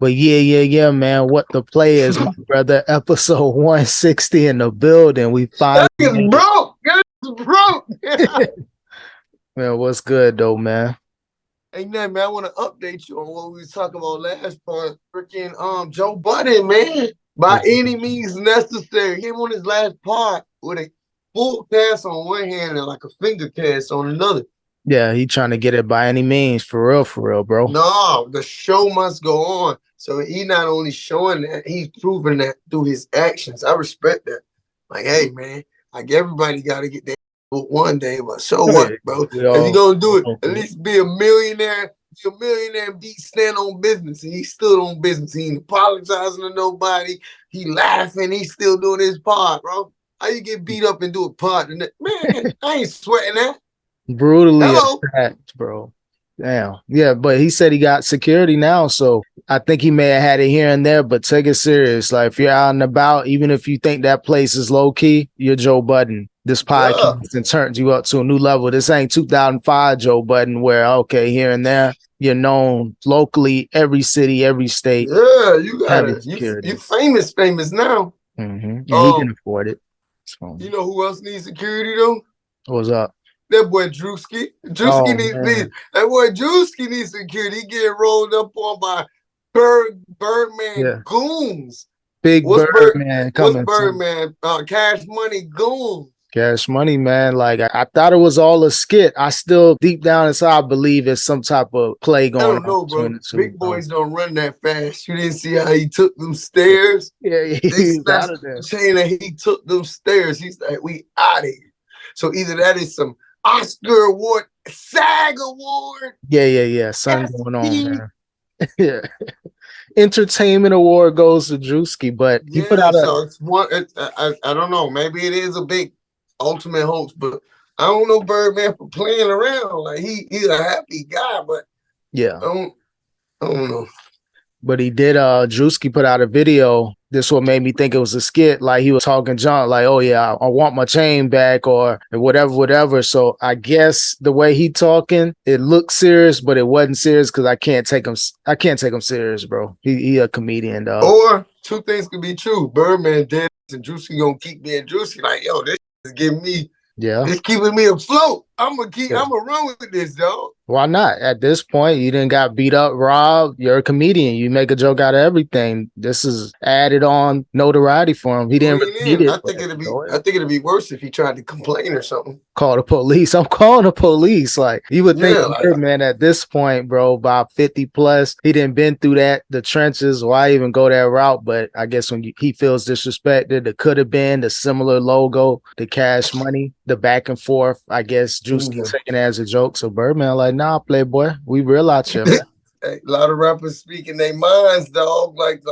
But yeah, man. What the play is, my brother. Episode 160 in the building. We finally It's broke. It's broke. man, what's good though, man? Ain't nothing, man. I want to update you on what we was talking about last part. Freaking Joe Budden, man. By any means necessary. Him on his last part with a full cast on one hand and like a finger cast on another. Yeah, he trying to get it by any means, for real, bro. No, the show must go on. So he not only showing that, he's proving that through his actions. I respect that. Like, hey, man, like everybody got to get that one day, but so what, bro? If you're gonna do it, at least be a millionaire. Be a millionaire and stand on business. And he stood on business. He ain't apologizing to nobody. He laughing. He still doing his part, bro. How you get beat up and do a part? Man, I ain't sweating that. Brutally attacked, bro. Damn. Yeah, but he said he got security now, so I think he may have had it here and there, but take it serious. Like, if you're out and about, even if you think that place is low-key, you're Joe Budden. This podcast turns you up to a new level. This ain't 2005 Joe Budden where, okay, here and there, you're known locally, every city, every state. Yeah, you got it. You famous now. Mm-hmm. And he can afford it. So. You know who else needs security, though? What's up? That boy Druski. That boy Druski needs security. He getting rolled up on by Birdman Goons. Birdman coming. What's Birdman? Cash Money Goons. Cash Money, man. Like, I thought it was all a skit. I still, deep down inside, believe it's some type of play going on. I don't know, bro. Big boys don't run that fast. You didn't see how he took them stairs? Yeah, he's out of there. Saying that he took them stairs. He's like, we out of here. So either that is some Oscar award, SAG award. Yeah. Something going on there. Yeah. Entertainment award goes to Druski, but he put out I don't know. Maybe it is a big ultimate hoax, but I don't know Birdman for playing around. Like he's a happy guy, but yeah. I don't know. But he did Druski put out a video. This what made me think it was a skit. Like, he was talking junk, like, oh yeah, I want my chain back or whatever. So I guess the way he talking, it looked serious, but it wasn't serious because I can't take him serious, bro. He a comedian, dog. Or two things could be true. Birdman dead and Druski gonna keep being Druski. Like, yo, this is giving me it's keeping me afloat. I'm gonna run with this, dog. Why not? At this point, you didn't got beat up, robbed. You're a comedian. You make a joke out of everything. This is added on notoriety for him. He didn't repeat it. I think it'd be worse if he tried to complain or something. Call the police. I'm calling the police. Like, you would think, man, at this point, bro, about 50 plus, he didn't been through the trenches. Why even go that route? But I guess when he feels disrespected, the could have been the similar logo, the Cash Money, the back and forth. I guess Druski taking it as a joke. So Birdman, like, nah, playboy, we real out here, man. A lot of rappers speaking their minds, dog. Like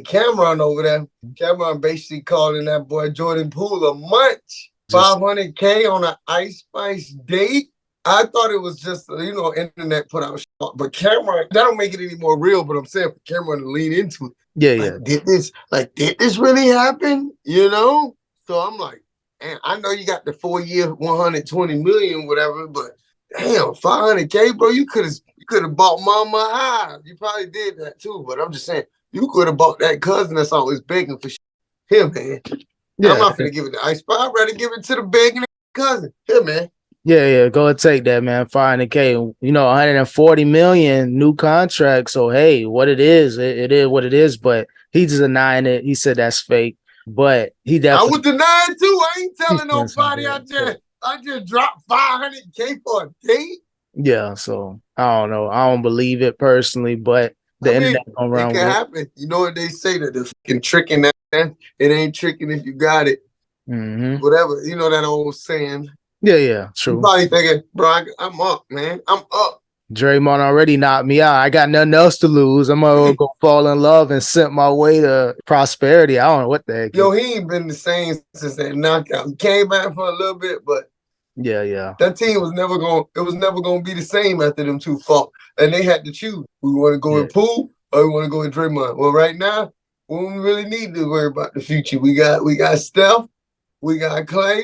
Cameron over there. Cameron basically calling that boy Jordan Poole a munch. $500K on an Ice Spice date. I thought it was just, internet put out shit. But Cameron, that don't make it any more real, but I'm saying for Cameron to lean into it. Yeah. Did this really happen? So I'm like, man, I know you got the 4-year, 120 million, whatever, but damn, $500K, bro, you could have bought Mama High. You probably did that too, but I'm just saying, you could have bought that cousin that's always begging for him, man. Yeah. I'm not gonna give it to Ice Spice. I'd rather give it to the begging cousin. Here, man. Yeah. Go and take that, man. $500K. 140 million new contract. So hey, what it is what it is. But he's just denying it. He said that's fake. But he definitely. I would deny it too. I ain't telling nobody. I just dropped $500K for a date. Yeah. So I don't know. I don't believe it personally, but the internet around it can happen. You know what they say, that the fucking tricking that it ain't tricking if you got it. Mm-hmm. Whatever. You know that old saying. Yeah. True. You probably thinking, bro, I'm up, man. I'm up. Draymond already knocked me out. I got nothing else to lose. I'm gonna go fall in love and sent my way to prosperity. I don't know what the heck. Yo, he ain't been the same since that knockout. He came back for a little bit, but yeah. That team was never gonna be the same after them two fought. And they had to choose. We want to go with Poole or we want to go with Draymond. Well, right now, we don't really need to worry about the future. We got Steph, we got Clay,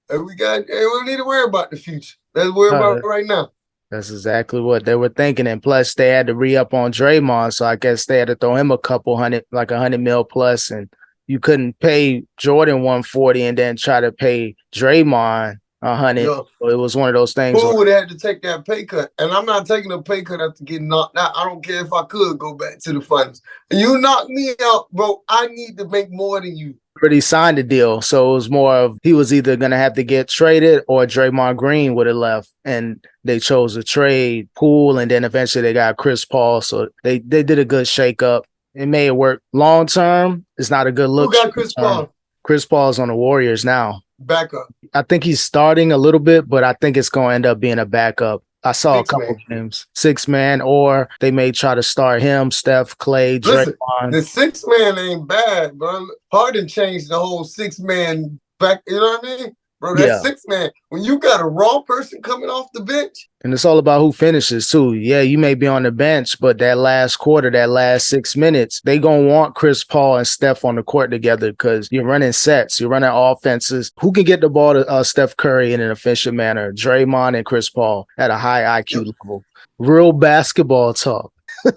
and we don't need to worry about the future. Let's worry about it right now. That's exactly what they were thinking. And plus they had to re-up on Draymond. So I guess they had to throw him a couple hundred, like 100 mil plus. And you couldn't pay Jordan 140 and then try to pay Draymond 100. Yo, So it was one of those things Poole where would have to take that pay cut. And I'm not taking a pay cut after getting knocked out. I don't care if I could go back to the finals. You knock me out, bro. I need to make more than you. already signed the deal. So it was more of he was either going to have to get traded or Draymond Green would have left. And they chose to trade Poole, and then eventually they got Chris Paul. So they did a good shakeup. It made it work. Long term, it's not a good look. Who got Chris Paul? Chris Paul's on the Warriors now. Backup. I think he's starting a little bit, but I think it's going to end up being a backup. I saw a couple games, 6-man, or they may try to start him, Steph, Clay, Draymond. The 6-man ain't bad, bro. Harden changed the whole 6-man back. You know what I mean? Bro, that 6-man, when you got a raw person coming off the bench. And it's all about who finishes, too. Yeah, you may be on the bench, but that last quarter, that last 6 minutes, they going to want Chris Paul and Steph on the court together because you're running sets, you're running offenses. Who can get the ball to Steph Curry in an efficient manner? Draymond and Chris Paul at a high IQ level. Real basketball talk.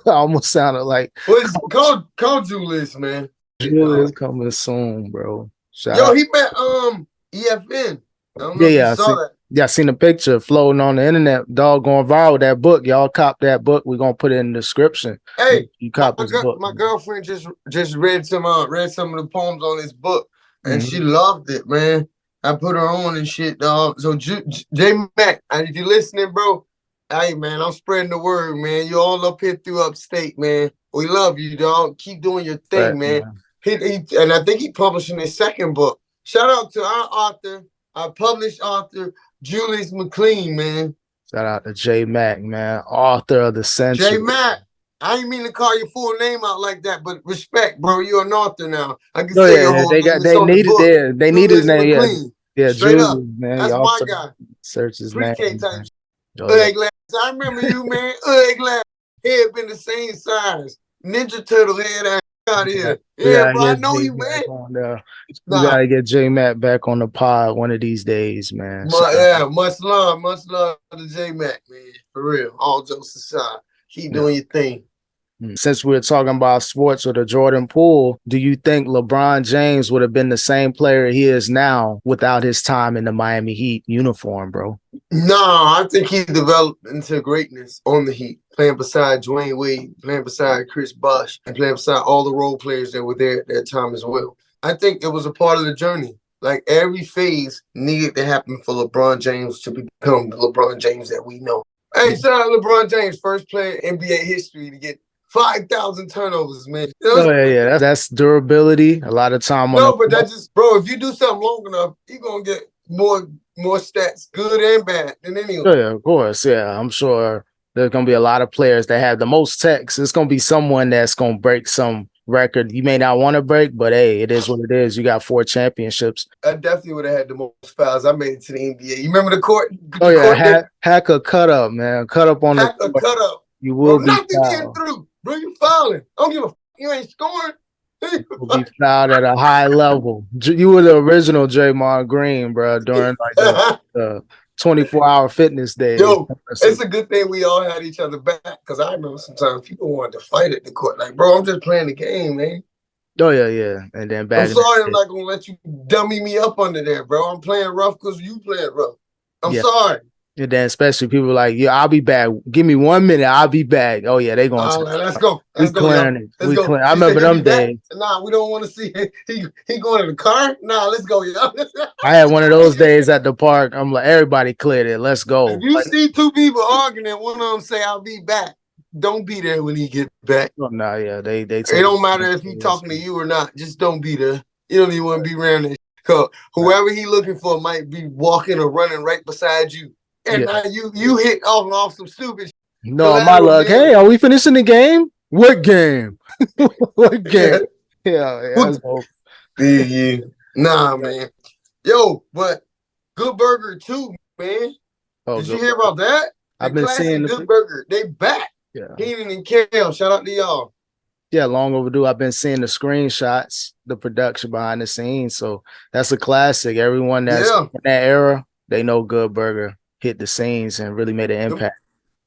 Almost sounded like. Call Julius, man. Julius coming soon, bro. He met EFN. I don't know if you saw that. Yeah, I seen a picture floating on the internet. Dog going viral with that book. Y'all cop that book. We're gonna put it in the description. Hey, you cop this book. My girlfriend just read some of the poems on this book, and she loved it, man. I put her on and shit, dog. So J Mac, if you listening, bro, hey man, I'm spreading the word, man. You all up here through upstate, man. We love you, dog. Keep doing your thing, man. And I think he publishing his second book. Shout out to our author, our published author, Julius McLean, man. Shout out to J Mac, man. Author of the century. J Mac. I ain't mean to call your full name out like that, but respect, bro. You're an author now. I can say your whole name. They needed his name. Yeah, straight up. Man. That's my guy. Search his name. Type. Glass. I remember you, man. Glass. Head been the same size. Ninja Turtle head out here. Yeah, bro. I know you, man. You gotta get J Mac back on the pod one of these days, man. Much love to J Mac, man. For real. All jokes aside. Keep doing your thing. Since we're talking about sports with a Jordan Poole, do you think LeBron James would have been the same player he is now without his time in the Miami Heat uniform, bro? No, I think he developed into greatness on the Heat, playing beside Dwayne Wade, playing beside Chris Bosh, and playing beside all the role players that were there at that time as well. I think it was a part of the journey. Like every phase needed to happen for LeBron James to become the LeBron James that we know. Hey, shout out LeBron James, first player in NBA history to get 5,000 turnovers, man. That's durability. A lot of time. But that's just, bro. If you do something long enough, you're gonna get more stats, good and bad, than anyone. Yeah, of course. Yeah, I'm sure there's gonna be a lot of players that have the most techs. It's gonna be someone that's gonna break some record you may not want to break, but hey, it is what it is. You got 4 championships. I definitely would have had the most fouls. I made it to the NBA. You remember the court? Hack a cut up, man. Cut up on hack the court. Cut up. You will be fouled. Through. Bro, you fouling. I don't give a you ain't scoring. You will be fouled at a high level. You were the original Draymond Green, bro, during like the 24-hour fitness day. Yo, it's a good thing we all had each other back, because I remember sometimes people wanted to fight at the court. Like, bro, I'm just playing the game, man. Oh, yeah. And then back I'm sorry I'm not going to let you dummy me up under there, bro. I'm playing rough because you playing rough. I'm sorry. And then especially people like, yeah, I'll be back. Give me 1 minute. I'll be back. Oh, yeah, they going to. Let's go. Let's go. I remember them days. Nah, we don't want to see he going to the car. Nah, let's go, yo. I had one of those days at the park. I'm like, everybody cleared it. Let's go. If you see 2 people arguing and one of them say, I'll be back, don't be there when he get back. Oh, no, yeah. It don't matter if he talking to you or not. Just don't be there. You don't even want to be around that. Because whoever he looking for might be walking or running right beside you. And now you hit off some stupid shit. No, my luck. Hey, are we finishing the game? What game? What game? Yeah. Nah, man. Yo, but Good Burger too, man. Did you hear about that? I've been seeing Good Burger. They back. Yeah. Keenan and Kale. Shout out to y'all. Yeah, long overdue. I've been seeing the screenshots, the production behind the scenes. So that's a classic. Everyone that's in that era, they know Good Burger hit the scenes and really made an impact.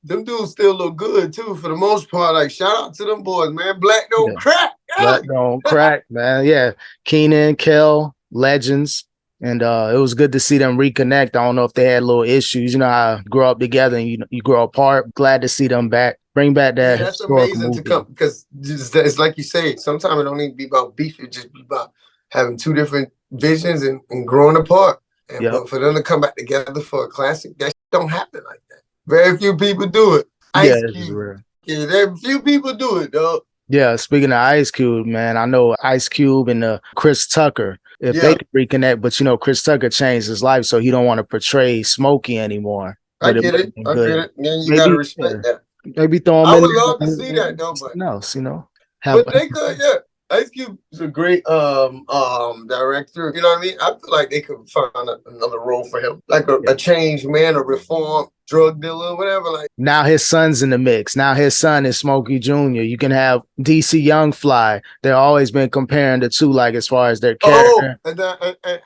them dudes still look good too for the most part. Like shout out to them boys, man. Black don't crack. Black don't crack, man. Yeah. Keenan, Kel, legends. And it was good to see them reconnect. I don't know if they had little issues. You know how grow up together and you grow apart. Glad to see them back. Bring back that that's historical amazing movie. to come because it's like you say, sometimes it don't need to be about beef, it just be about having two different visions and growing apart. And but for them to come back together for a classic, that don't happen like that. Very few people do it. Ice Cube. Yeah, very few people do it, dog. Yeah, speaking of Ice Cube, man, I know Ice Cube and Chris Tucker, if they could reconnect, but you know, Chris Tucker changed his life, so he don't want to portray Smokey anymore. I get it. I get it. Yeah, you gotta respect that. Maybe throw him I in. would love to see that though, but else, you know. But they could, yeah. Ice Cube is a great director. You know what I mean? I feel like they could find another role for him, like a changed man, a reformed drug dealer, whatever. Like now, his son's in the mix. Now his son is Smokey Jr. You can have DC Young Fly. They've always been comparing the two, like as far as their character.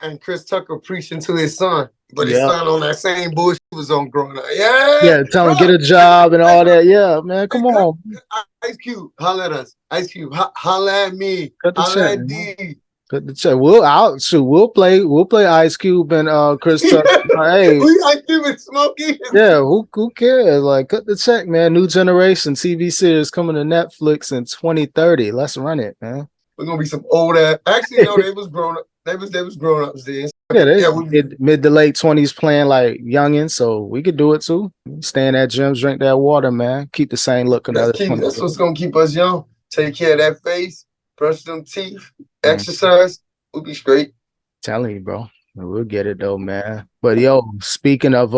And Chris Tucker preaching to his son. But his son on that same bullshit he was on growing up. Yeah, tell him get a job and all that. Yeah, man, come on. Ice Cube, holla at us. Ice Cube, holla at me. Cut the holla check. At D. Cut the check. We'll play Ice Cube and Chris Tucker. Hey, Ice Cube and Smokey. Yeah, who cares? Like, cut the check, man. New generation TV series coming to Netflix in 2030. Let's run it, man. We're gonna be some old ass. Actually, no, they was grown up. They was grown ups then. Mid to late 20s playing like youngins, so we could do it too. Stay in that gym, drink that water, man. Keep the same look. That's what's gonna keep us young. Take care of that face, brush them teeth, exercise. We'll be straight. Telling you, bro. We'll get it though, man. But yo, speaking of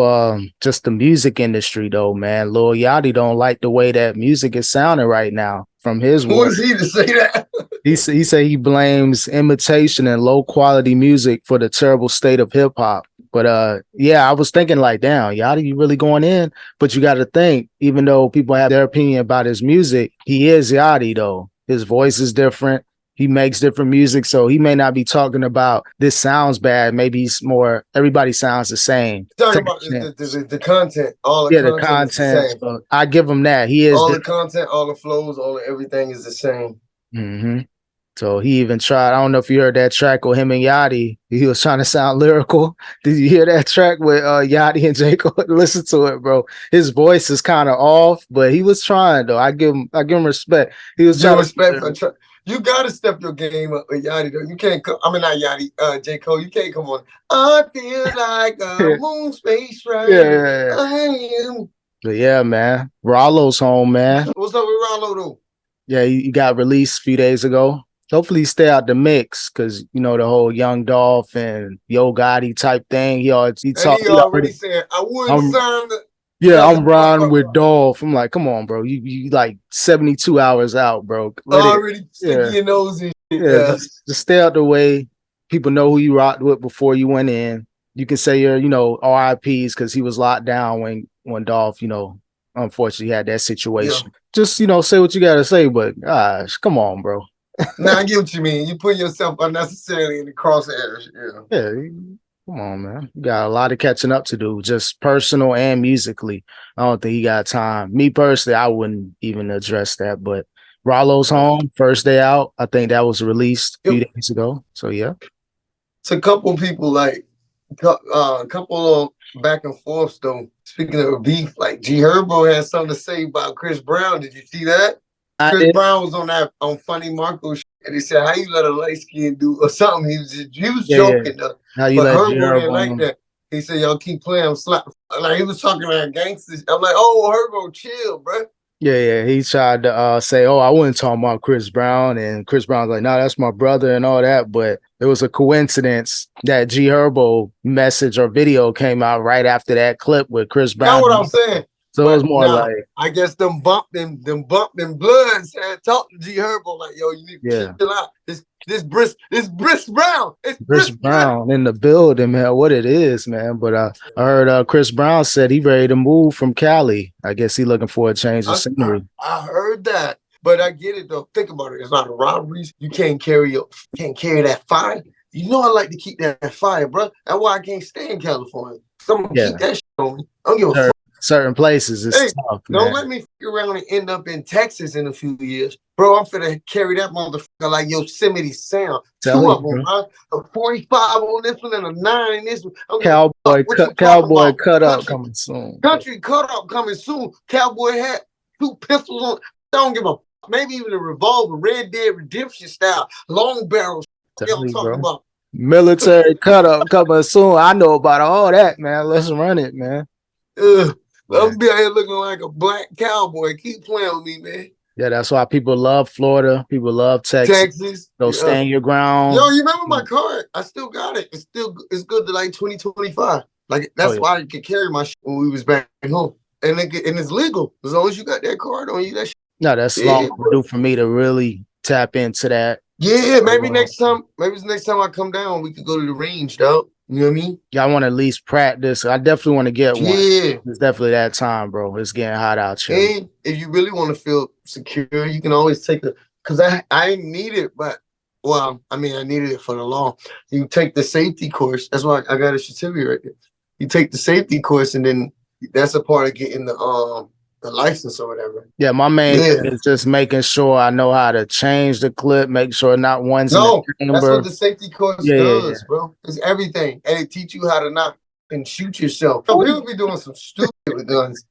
just the music industry though, man, Lil Yachty don't like the way that music is sounding right now from his work. Who is he to say that? He said he blames imitation and low quality music for the terrible state of hip hop. But yeah, I was thinking like, damn, Yachty, you really going in? But you got to think, even though people have their opinion about his music, he is Yachty though. His voice is different. He makes different music, so he may not be talking about this sounds bad. Maybe he's more, everybody sounds the same. Talking about the content, all the content. So I give him that. He is all the content, all the flows, all everything is the same. Mm-hmm. So he even tried. I don't know if you heard that track with him and Yachty. He was trying to sound lyrical. Did you hear that track with Yachty and J. Cole? Listen to it, bro. His voice is kind of off, but he was trying though. I give him respect. He was trying respect. You gotta step your game up with Yachty though. You can't come. I mean not Yachty, J. Cole. You can't come on. I feel like a moon space ride. Yeah. But yeah, man. Ralo's home, man. What's up with Ralo though? Yeah, he got released a few days ago. Hopefully he stay out the mix because you know the whole Young Dolph and Yo Gotti type thing. He already said I wouldn't sign the. Yeah, I'm riding with Dolph. I'm like, come on, bro. You like 72 hours out, bro. Already sticking your nose in shit. Yeah, just stay out the way. People know who you rocked with before you went in. You can say you're, RIPs because he was locked down when Dolph, unfortunately had that situation. Yeah. Just, say what you got to say, but gosh, come on, bro. Now I get what you mean. You put yourself unnecessarily in the crosshairs. Yeah. Come on, man. You got a lot of catching up to do, just personal and musically. I don't think he got time. Me personally, I wouldn't even address that. But Ralo's home, first day out. I think that was released a few days ago. So, yeah. It's a couple people, like, a couple of back and forth, though. Speaking of beef, like G Herbo had something to say about Chris Brown. Did you see that? Chris Brown was on Funny Marco shit, and he said, "How you let a light skin do or something?" He was joking. Yeah. How you let Herbo didn't like that. He said, "Y'all keep playing, I'm slap." Like he was talking about gangsters. I'm like, "Oh, Herbo, chill, bro." Yeah. He tried to say, "Oh, I wasn't talking about Chris Brown," and Chris Brown's like, "No, that's my brother," and all that. But it was a coincidence that G Herbo message or video came out right after that clip with Chris Brown. That's what I'm saying. So it was more like, I guess them bloods had talked to G Herbo like, yo, you need to chill out. This Briss Brown. It's Briss Brown in the building, man. What it is, man. But I heard Chris Brown said he ready to move from Cali. I guess he looking for a change of scenery. I heard that, but I get it though. Think about it. It's not a robbery. You can't carry that fire. You know I like to keep that fire, bro. That's why I can't stay in California. Someone keep that shit on me. I don't give a fuck. certain places it's Hey, tough, don't man. let me figure around and end up in Texas in a few years. Bro, I'm finna carry that motherfucker like Yosemite Sound. Tell Two you, of them, bro. huh? A 45 on this one and a 9 in this one. I don't give a fuck Cowboy what you cut, talking cowboy about. cut up coming soon, bro. Country cut up coming soon. Cowboy hat, 2 pistols on. I don't give a fuck. Maybe even a revolver, Red Dead Redemption style, long barrels. You know Tell what I'm you, talking bro. about? Military cut up coming soon. I know about all that, man. Let's run it, man. Yeah. I'm be out here looking like a black cowboy. Keep playing with me, man. Yeah, that's why people love Florida. People love Texas. Texas. They'll Yeah. stand your Yo, ground. you remember my card? I still got it. It's good to like 2025. Like Oh, that's yeah. why I could carry my shit when we was back home. And it's legal. As long as you got that card on you, that shit. No, that's long Yeah, overdue for me to really tap into that. yeah, maybe So, next time, maybe the next time I come down, we could go to the range, dog. You know what I mean? yeah, I want to at least practice. I definitely want to get one. Yeah. It's definitely that time, bro. It's getting hot out here. And if you really want to feel secure, you can always take because I didn't need it, but well, I mean I needed it for the law. You take the safety course. That's why I got a certificate right there. You take the safety course and then that's a part of getting the license or whatever. Yeah, my main Yeah. thing is just making sure I know how to change the clip, make sure not one's No, in the that's what chamber. the safety course Yeah. does, bro. It's everything. And it teach you how to not and shoot yourself. People be doing some stupid with guns.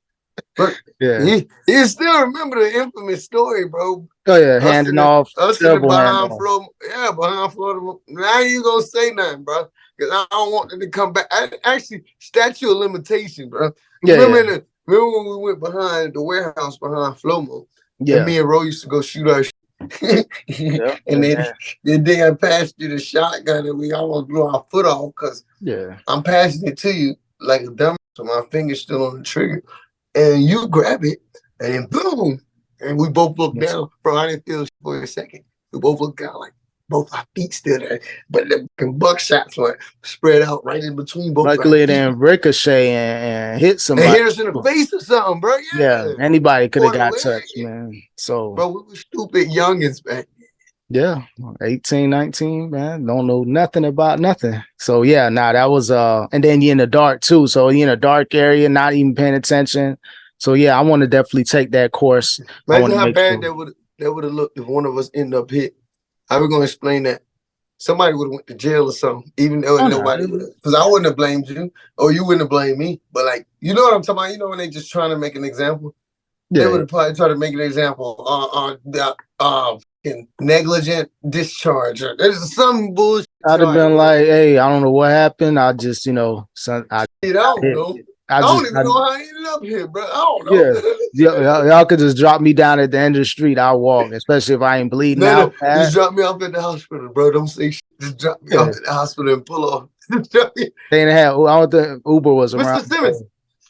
But Yeah. you still remember the infamous story, bro. Oh yeah, handing off, Us in the terrible behind handoff. Florida. Yeah, behind Florida. Now you gonna say nothing, bro. Because I don't want them to come back. Actually, statute of limitation, bro. Yeah, Remember when we went behind the warehouse behind Flomo? yeah. And me and Ro used to go shoot our Yeah. and then they had passed you the shotgun and we almost blew our foot off because I'm passing it to you like a dumb, so my finger's still on the trigger. And you grab it, and then boom, and we both look down. Bro, I didn't feel shit for a second. We both looked down like both our feet still there, but the buckshots were spread out right in between both. Luckily, it didn't ricochet and hit And somebody. hit us in the face or something, bro. Yeah, anybody could have Or the got leg. touched, man. So, Bro, we were stupid youngins back then. yeah, 18, 19, man. Don't know nothing about nothing. So yeah, nah, that was and then you're in the dark too. So you're in a dark area, not even paying attention. So yeah, I want to definitely take that course. Imagine how bad that would have looked if one of us ended up hit. How we gonna explain that? Somebody would have went to jail or something, even though nobody would have. Because I wouldn't have blamed you, or you wouldn't have blamed me. But like, you know what I'm talking about? You know when they just trying to make an example? Yeah. They would have probably tried to make an example on negligent discharge or there's some bullshit. I'd have been like, hey, I don't know what happened. I just, I don't know. I don't even know how I ended up here, bro. I don't know. Yeah, y'all could just drop me down at the end of the street. I'll walk, especially if I ain't bleeding out. Just drop me off at the hospital, bro. Don't say shit. Just drop me off at the hospital and pull off. They didn't have. I don't think Uber was around. Mr. Simmons,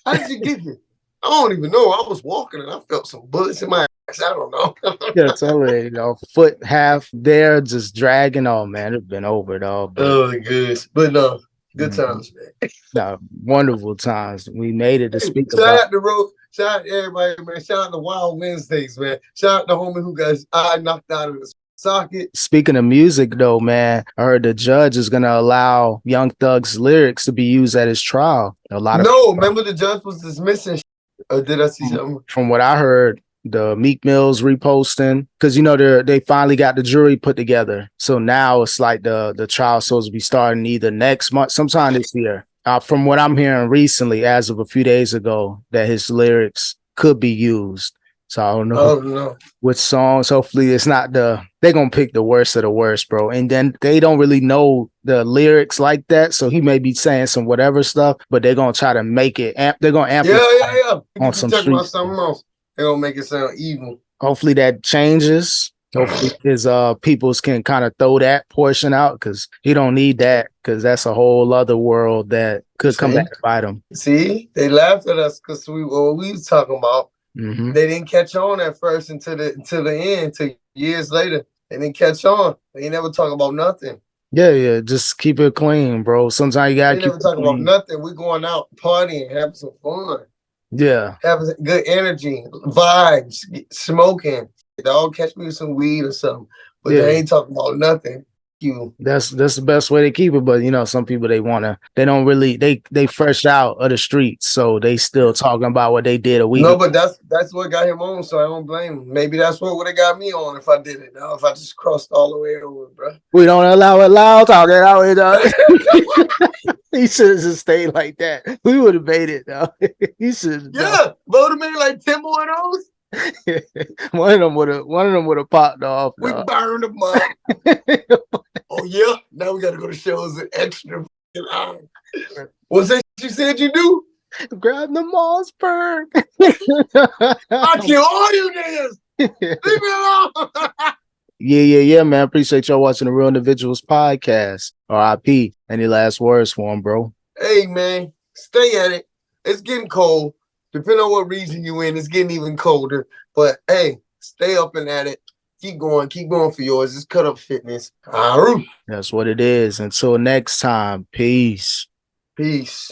how did you get here? I don't even know. I was walking and I felt some bullets in my ass. I don't know. Yeah, totally. Foot half there, just dragging. Oh man, it's been over though. Oh, good. But no. Good times, man. No, wonderful times. We made it to speak shout about. Shout out to Road. Shout out to everybody, man. Shout out to Wild Wednesdays, man. Shout out to homie who got his eye knocked out of his socket. Speaking of music, though, man, I heard the judge is going to allow Young Thug's lyrics to be used at his trial. Remember the judge was dismissing. Or did I see something? From what I heard, the Meek Mill's reposting, because they finally got the jury put together. So now it's like the trial's supposed to be starting either next month, sometime this year. From what I'm hearing recently, as of a few days ago, that his lyrics could be used. So I don't know which songs. Hopefully it's not they're gonna pick the worst of the worst, bro. And then they don't really know the lyrics like that. So he may be saying some whatever stuff, but they're gonna try to make it they're gonna amplify on some talking about something else. They're gonna make it sound evil. Hopefully that changes. Hopefully his peoples can kind of throw that portion out because he don't need that, because that's a whole other world that could come back to bite him. See, they laughed at us because we was talking about. Mm-hmm. They didn't catch on at first until the end, till years later. They didn't catch on. They never talk about nothing. Yeah. Just keep it clean, bro. Sometimes you gotta keep never talk about nothing. We're going out partying, having some fun. Yeah. Having good energy, vibes, smoking. They all catch me with some weed or something. But they ain't talking about nothing. you. That's the best way to keep it. But some people they don't really they fresh out of the streets, so they still talking about what they did a week No, ago. but that's what got him on, so I don't blame him. Maybe that's what would have got me on if I did it. Now, if I just crossed all the way over, bro. We don't allow it loud talking out here. He should have just stayed like that. We would have made it though. He should. Yeah, voted me like 10 more of those. One of them would have popped off. We burned them up. Oh yeah, now we gotta go to shows an extra hour. What's that you said you do? Grab the Mossberg. I kill all you niggas. Leave me alone. Yeah, man. Appreciate y'all watching the Real Individuals podcast. RIP. Any last words for him, bro? Hey man, stay at it. It's getting cold. Depending on what region you in, it's getting even colder. But hey, stay up and at it. Keep going for yours. It's Cut Up Fitness. That's what it is. Until next time, peace. Peace.